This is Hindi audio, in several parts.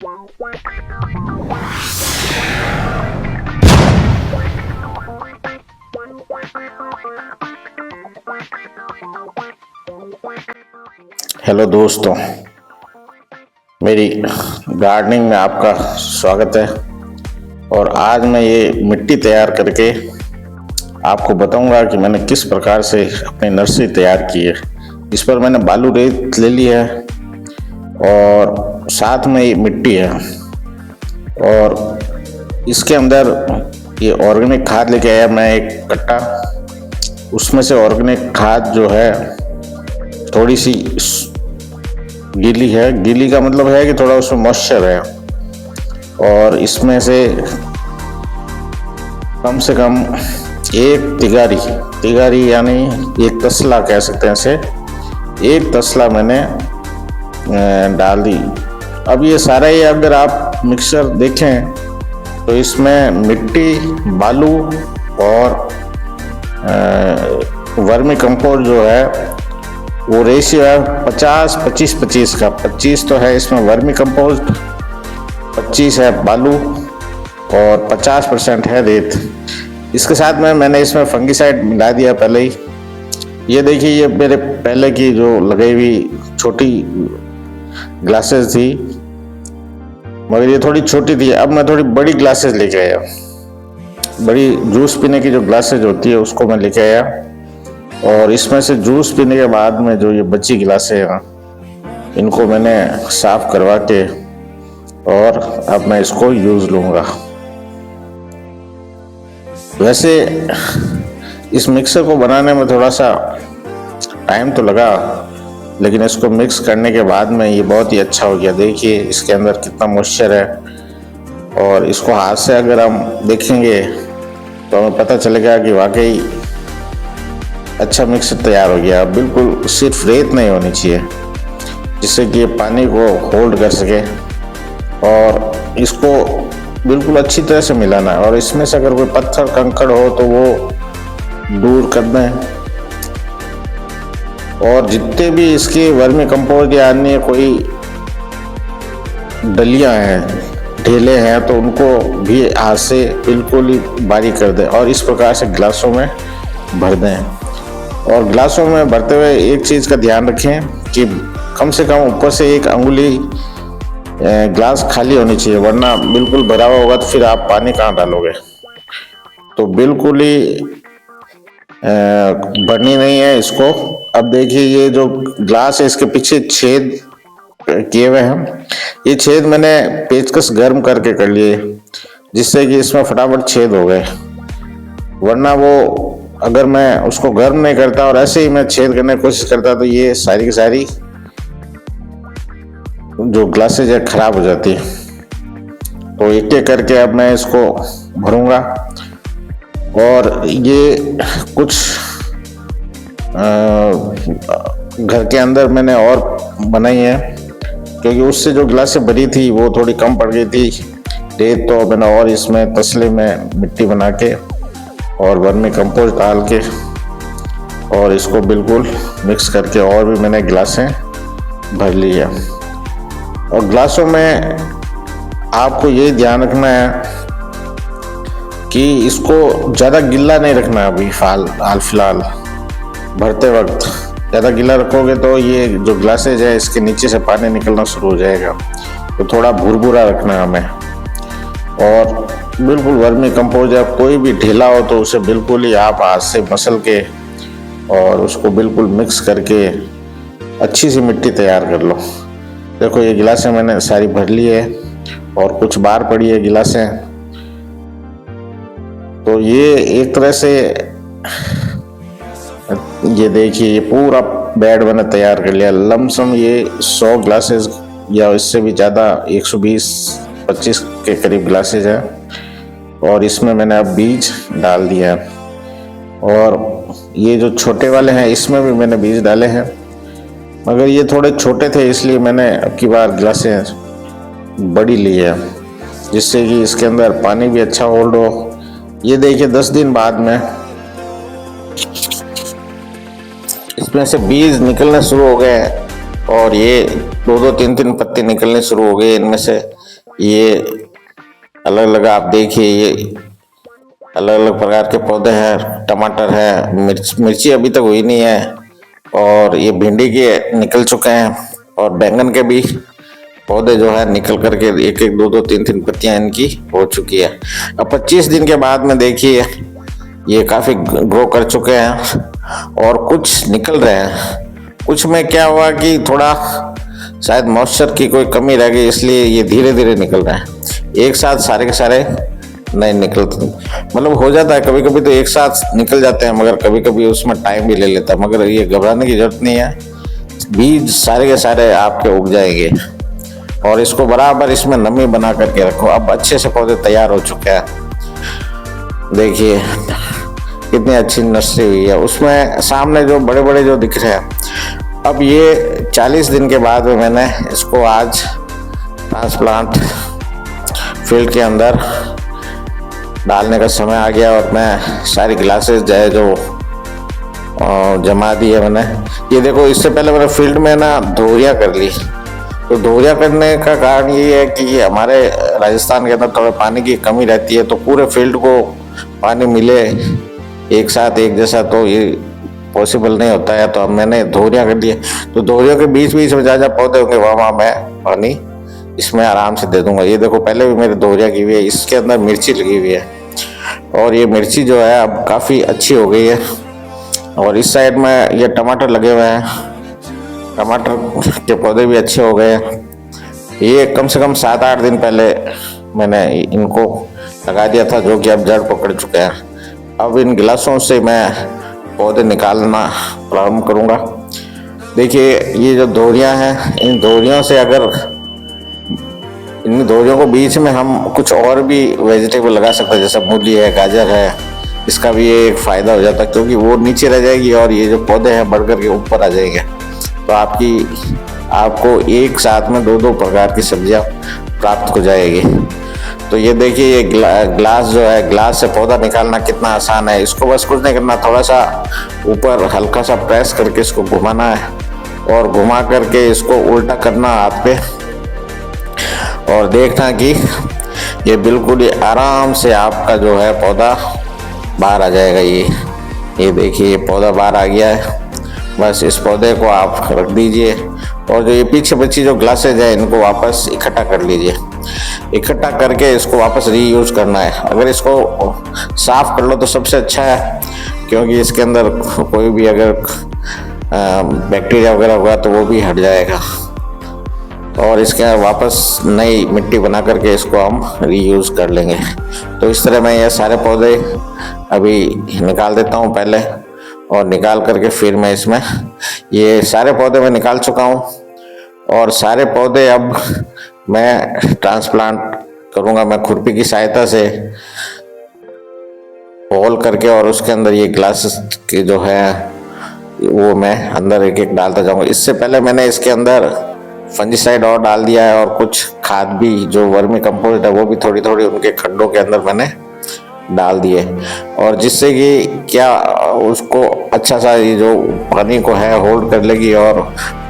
हेलो दोस्तों, मेरी गार्डनिंग में आपका स्वागत है। और आज मैं ये मिट्टी तैयार करके आपको बताऊंगा कि मैंने किस प्रकार से अपनी नर्सरी तैयार की है। इस पर मैंने बालू रेत ले ली है और साथ में ये मिट्टी है और इसके अंदर ये ऑर्गेनिक खाद लेके आया मैं एक कट्टा। उसमें से ऑर्गेनिक खाद जो है थोड़ी सी गीली है। गीली का मतलब है कि थोड़ा उसमें मॉइस्चर है और इसमें से कम एक तिगारी यानी एक तसला कह सकते हैं इसे, एक तसला मैंने डाल दी। अब ये सारा ही अगर आप मिक्सचर देखें तो इसमें मिट्टी, बालू और वर्मी कंपोस्ट जो है वो रेशियो है 50-25-25 का। 25 तो है इसमें वर्मी कंपोस्ट, 25 है बालू और 50% है रेत। इसके साथ में मैंने इसमें फंगिसाइड मिला दिया पहले ही। ये देखिए, ये मेरे पहले की जो लगाई हुई छोटी ग्लासेस थी, मगर ये थोड़ी छोटी थी। अब मैं थोड़ी बड़ी ग्लासेस लेके आया। बड़ी जूस पीने की जो ग्लासेस होती है उसको मैं लेके आया और इसमें से जूस पीने के बाद में जो ये बची गिलासें हैं इनको मैंने साफ करवा के और अब मैं इसको यूज लूँगा। वैसे इस मिक्सर को बनाने में थोड़ा सा टाइम तो लगा, लेकिन इसको मिक्स करने के बाद में ये बहुत ही अच्छा हो गया। देखिए इसके अंदर कितना मॉइस्चर है और इसको हाथ से अगर हम देखेंगे तो हमें पता चलेगा कि वाकई अच्छा मिक्सर तैयार हो गया। बिल्कुल सिर्फ रेत नहीं होनी चाहिए जिससे कि ये पानी को होल्ड कर सके और इसको बिल्कुल अच्छी तरह से मिलाना है। और इसमें से अगर कोई पत्थर कंकड़ हो तो वो दूर कर दें और जितने भी इसके वर्मी कंपोस्ट या अन्य कोई डलियां हैं, ढेले हैं, तो उनको भी हाथ से बिल्कुल ही बारीक कर दें और इस प्रकार से गिलासों में भर दें। और गिलासों में भरते हुए एक चीज़ का ध्यान रखें कि कम से कम ऊपर से एक अंगुली गिलास खाली होनी चाहिए, वरना बिल्कुल भरा हुआ होगा तो फिर आप पानी कहाँ डालोगे। तो बिल्कुल ही भरनी नहीं है इसको। अब देखिए ये जो ग्लास है इसके पीछे छेद किए हुए हैं। ये छेद मैंने पेचकस गर्म करके कर लिए जिससे कि इसमें फटाफट छेद हो गए, वरना वो अगर मैं उसको गर्म नहीं करता और ऐसे ही मैं छेद करने की कोशिश करता तो ये सारी की सारी जो ग्लासेज है खराब हो जाती है। तो एक एक करके अब मैं इसको भरूंगा और ये कुछ घर के अंदर मैंने और बनाई है क्योंकि उससे जो ग्लासें भरी थी वो थोड़ी कम पड़ गई थी रेत। तो मैंने और इसमें तसले में मिट्टी बना के और वर्मी कंपोस्ट डाल के और इसको बिल्कुल मिक्स करके और भी मैंने गिलासें भर ली है। और गिलासों में आपको ये ध्यान रखना है कि इसको ज़्यादा गीला नहीं रखना है। अभी हाल फिलहाल भरते वक्त ज़्यादा गीला रखोगे तो ये जो ग्लासेज है इसके नीचे से पानी निकलना शुरू हो जाएगा। तो थोड़ा भुरभुरा रखना है हमें। और बिल्कुल वर्मी कंपोस्ट या कोई भी ढीला हो तो उसे बिल्कुल ही आप हाथ से मसल के और उसको बिल्कुल मिक्स करके अच्छी सी मिट्टी तैयार कर लो। देखो ये गिलासें मैंने सारी भर ली है और कुछ बाहर पड़ी है गिलासें। तो ये एक तरह से ये देखिए ये पूरा बेड मैंने तैयार कर लिया। लमसम ये 100 ग्लासेस या इससे भी ज़्यादा 120-25 के करीब ग्लासेज है और इसमें मैंने अब बीज डाल दिया है। और ये जो छोटे वाले हैं इसमें भी मैंने बीज डाले हैं, मगर ये थोड़े छोटे थे इसलिए मैंने अब की बार ग्लासें बड़ी ली है जिससे कि इसके अंदर पानी भी अच्छा होल्ड हो। ये देखिए 10 दिन बाद में इसमें से बीज निकलने शुरू हो गए और ये 2-2, 3-3 पत्ते निकलने शुरू हो गए इनमें से। ये अलग अलग आप देखिए, ये अलग अलग प्रकार के पौधे हैं। टमाटर है, मिर्ची अभी तक हुई नहीं है, और ये भिंडी के निकल चुके हैं, और बैंगन के भी पौधे जो है निकल करके एक एक दो दो तीन तीन पत्तियां इनकी हो चुकी है। अब 25 दिन के बाद में देखिए ये काफी ग्रो कर चुके हैं, और कुछ निकल रहे हैं। कुछ में क्या हुआ कि थोड़ा शायद मॉइस्चर की कोई कमी रह गई, इसलिए ये धीरे धीरे निकल रहे हैं। एक साथ सारे के सारे नहीं निकलते, मतलब हो जाता है कभी कभी तो एक साथ निकल जाते हैं, मगर कभी कभी उसमें टाइम भी ले लेता है। मगर ये घबराने की जरूरत नहीं है, बीज सारे के सारे आपके उग जाएंगे। और इसको बराबर इसमें नमी बना करके रखो। अब अच्छे से पौधे तैयार हो चुके हैं, देखिए कितनी अच्छी नर्सरी हुई है। उसमें सामने जो बड़े बड़े जो दिख रहे हैं, अब ये 40 दिन के बाद में मैंने इसको आज ट्रांसप्लांट फील्ड के अंदर डालने का समय आ गया, और मैं सारी ग्लासेस जो है जो जमा दी है मैंने। ये देखो, इससे पहले मैंने फील्ड में ना धोरियाँ कर ली। तो धोरियाँ करने का कारण ये है कि हमारे राजस्थान के अंदर थोड़ा पानी की कमी रहती है, तो पूरे फील्ड को पानी मिले एक साथ एक जैसा तो ये पॉसिबल नहीं होता है। तो अब मैंने धोरियाँ कर दी है, तो धोरियों के बीच बीच में जहाँ जहाँ पौधे होंगे वहाँ मैं पानी इसमें आराम से दे दूंगा। ये देखो, पहले भी मेरी धोरियाँ की हुई है, इसके अंदर मिर्ची लगी हुई है, और ये मिर्ची जो है अब काफ़ी अच्छी हो गई है। और इस साइड में ये टमाटर लगे हुए हैं, टमाटर के पौधे भी अच्छे हो गए हैं। ये कम से कम 7-8 दिन पहले मैंने इनको लगा दिया था, जो कि अब जड़ पकड़ चुके हैं। अब इन गिलासों से मैं पौधे निकालना प्रारंभ करूंगा। देखिए, ये जो धोरियां हैं, इन धोरियों से अगर इन धोरियों को बीच में हम कुछ और भी वेजिटेबल लगा सकते हैं, जैसे मूली है, गाजर है, इसका भी ये एक फायदा हो जाता है, क्योंकि वो नीचे रह जाएगी और ये जो पौधे हैं बढ़ कर के ऊपर आ जाएंगे। तो आपको एक साथ में 2-2 प्रकार की सब्जियां प्राप्त हो जाएगी। तो ये देखिए, ये ग्लास जो है, ग्लास से पौधा निकालना कितना आसान है। इसको बस कुछ नहीं करना, थोड़ा सा ऊपर हल्का सा प्रेस करके इसको घुमाना है, और घुमा करके इसको उल्टा करना हाथ पे, और देखना कि ये बिल्कुल ही आराम से आपका जो है पौधा बाहर आ जाएगा। ये देखिए, ये पौधा बाहर आ गया है। बस इस पौधे को आप रख दीजिए, और जो ये पीछे बची जो ग्लासेज है इनको वापस इकट्ठा कर लीजिए। इकट्ठा करके इसको वापस रीयूज करना है। अगर इसको साफ कर लो तो सबसे अच्छा है, क्योंकि इसके अंदर कोई भी अगर बैक्टीरिया वगैरह हुआ तो वो भी हट जाएगा, और इसके वापस नई मिट्टी बना करके इसको हम रीयूज कर लेंगे। तो इस तरह मैं ये सारे पौधे अभी निकाल देता हूँ पहले, और निकाल करके फिर मैं इसमें ये सारे पौधे मैं निकाल चुका हूँ, और सारे पौधे अब मैं ट्रांसप्लांट करूँगा। मैं खुरपी की सहायता से होल करके, और उसके अंदर ये ग्लासेस की जो है वो मैं अंदर एक एक डालता जाऊँगा। इससे पहले मैंने इसके अंदर फंजीसाइड और डाल दिया है, और कुछ खाद भी जो वर्मी कंपोस्ट है वो भी थोड़ी थोड़ी उनके खड्डों के अंदर मैंने डाल दिए, और जिससे कि क्या उसको अच्छा सा ये जो पानी को है होल्ड कर लेगी, और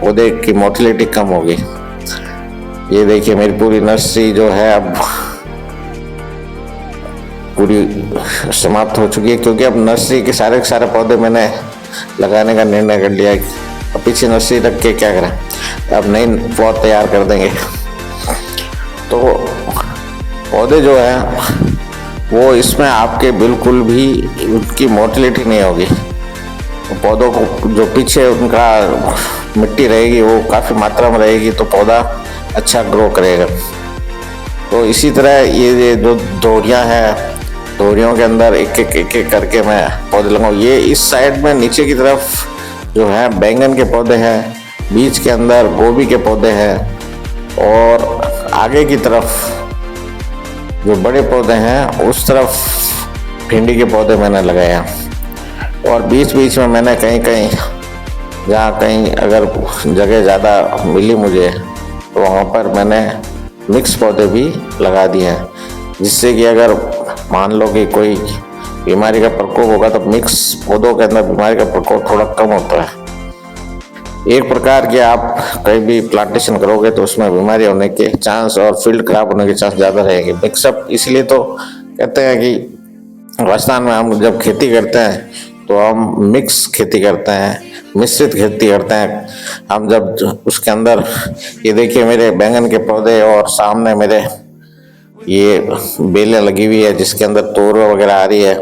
पौधे की मोटिलिटी कम होगी। ये देखिए, मेरी पूरी नर्सरी जो है अब पूरी समाप्त हो चुकी है, क्योंकि अब नर्सरी के सारे पौधे मैंने लगाने का निर्णय कर लिया है। अब पीछे नर्सरी रख के क्या करें, अब नई पौध तैयार कर देंगे। तो पौधे जो है वो इसमें आपके बिल्कुल भी उनकी मोटिलिटी नहीं होगी। पौधों को जो पीछे उनका मिट्टी रहेगी वो काफ़ी मात्रा में रहेगी, तो पौधा अच्छा ग्रो करेगा। तो इसी तरह ये जो धोरियाँ हैं, धोरियों के अंदर एक एक करके मैं पौधे लगाऊँ। ये इस साइड में नीचे की तरफ जो है बैंगन के पौधे हैं, बीच के अंदर गोभी के पौधे हैं, और आगे की तरफ जो बड़े पौधे हैं उस तरफ भिंडी के पौधे मैंने लगाए हैं। और बीच बीच में मैंने कहीं कहीं जहाँ कहीं अगर जगह ज़्यादा मिली मुझे, तो वहाँ पर मैंने मिक्स पौधे भी लगा दिए हैं, जिससे कि अगर मान लो कि कोई बीमारी का प्रकोप होगा तो मिक्स पौधों के अंदर बीमारी का प्रकोप थोड़ा कम होता है। एक प्रकार के आप कहीं भी प्लांटेशन करोगे तो उसमें बीमारी होने के चांस और फील्ड खराब होने के चांस ज़्यादा रहेंगे। मिक्सअप इसलिए तो कहते हैं कि राजस्थान में हम जब खेती करते हैं तो हम मिक्स खेती करते हैं, मिश्रित खेती करते हैं। हम जब उसके अंदर ये देखिए मेरे बैंगन के पौधे और सामने मेरे ये बेलें लगी हुई है जिसके अंदर तोर वगैरह आ रही है।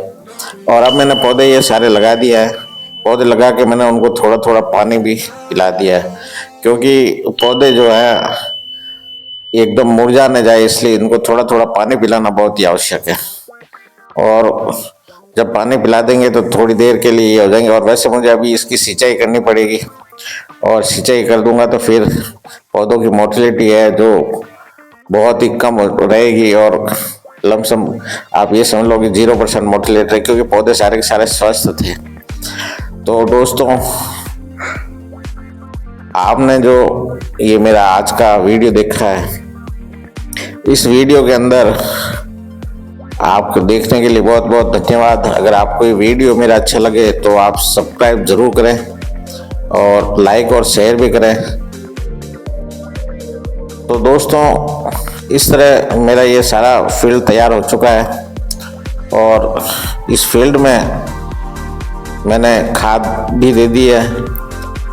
और अब मैंने पौधे ये सारे लगा दिया है। पौधे लगा के मैंने उनको थोड़ा थोड़ा पानी भी पिला दिया है, क्योंकि पौधे जो है एकदम मुरझा न जाए, इसलिए इनको थोड़ा थोड़ा पानी पिलाना बहुत ही आवश्यक है। और जब पानी पिला देंगे तो थोड़ी देर के लिए ये हो जाएंगे। और वैसे मुझे अभी इसकी सिंचाई करनी पड़ेगी, और सिंचाई कर दूंगा तो फिर पौधों की मोटिलिटी है जो बहुत ही कम रहेगी, और लमसम आप ये समझ लो कि 0% मोटिलिटी है, क्योंकि पौधे सारे के सारे स्वस्थ थे। तो दोस्तों, आपने जो ये मेरा आज का वीडियो देखा है, इस वीडियो के अंदर आपको देखने के लिए बहुत बहुत धन्यवाद। अगर आपको ये वीडियो मेरा अच्छा लगे तो आप सब्सक्राइब जरूर करें और लाइक और शेयर भी करें। तो दोस्तों, इस तरह मेरा ये सारा फील्ड तैयार हो चुका है, और इस फील्ड में मैंने खाद भी दे दी है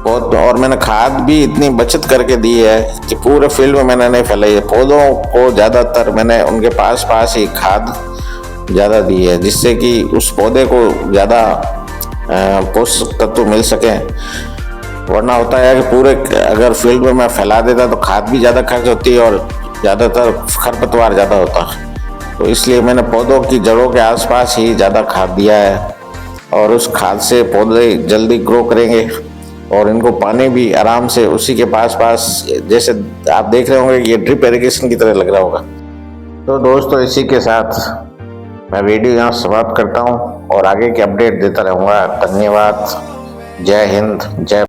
बहुत, और मैंने खाद भी इतनी बचत करके दी है कि पूरे फील्ड में मैंने नहीं फैलाई है। पौधों को ज़्यादातर मैंने उनके पास पास ही खाद ज़्यादा दी है, जिससे कि उस पौधे को ज़्यादा पोषक तत्व मिल सके। वरना होता है कि पूरे अगर फील्ड में मैं फैला देता तो खाद भी ज़्यादा खर्च होती है और ज़्यादातर खरपतवार ज़्यादा होता। तो इसलिए मैंने पौधों की जड़ों के आसपास ही ज़्यादा खाद दिया है, और उस खाद से पौधे जल्दी ग्रो करेंगे, और इनको पानी भी आराम से उसी के पास पास, जैसे आप देख रहे होंगे ये ड्रिप इरिगेशन की तरह लग रहा होगा। तो दोस्तों, इसी के साथ मैं वीडियो यहाँ समाप्त करता हूँ और आगे की अपडेट देता रहूँगा। धन्यवाद। जय हिंद, जय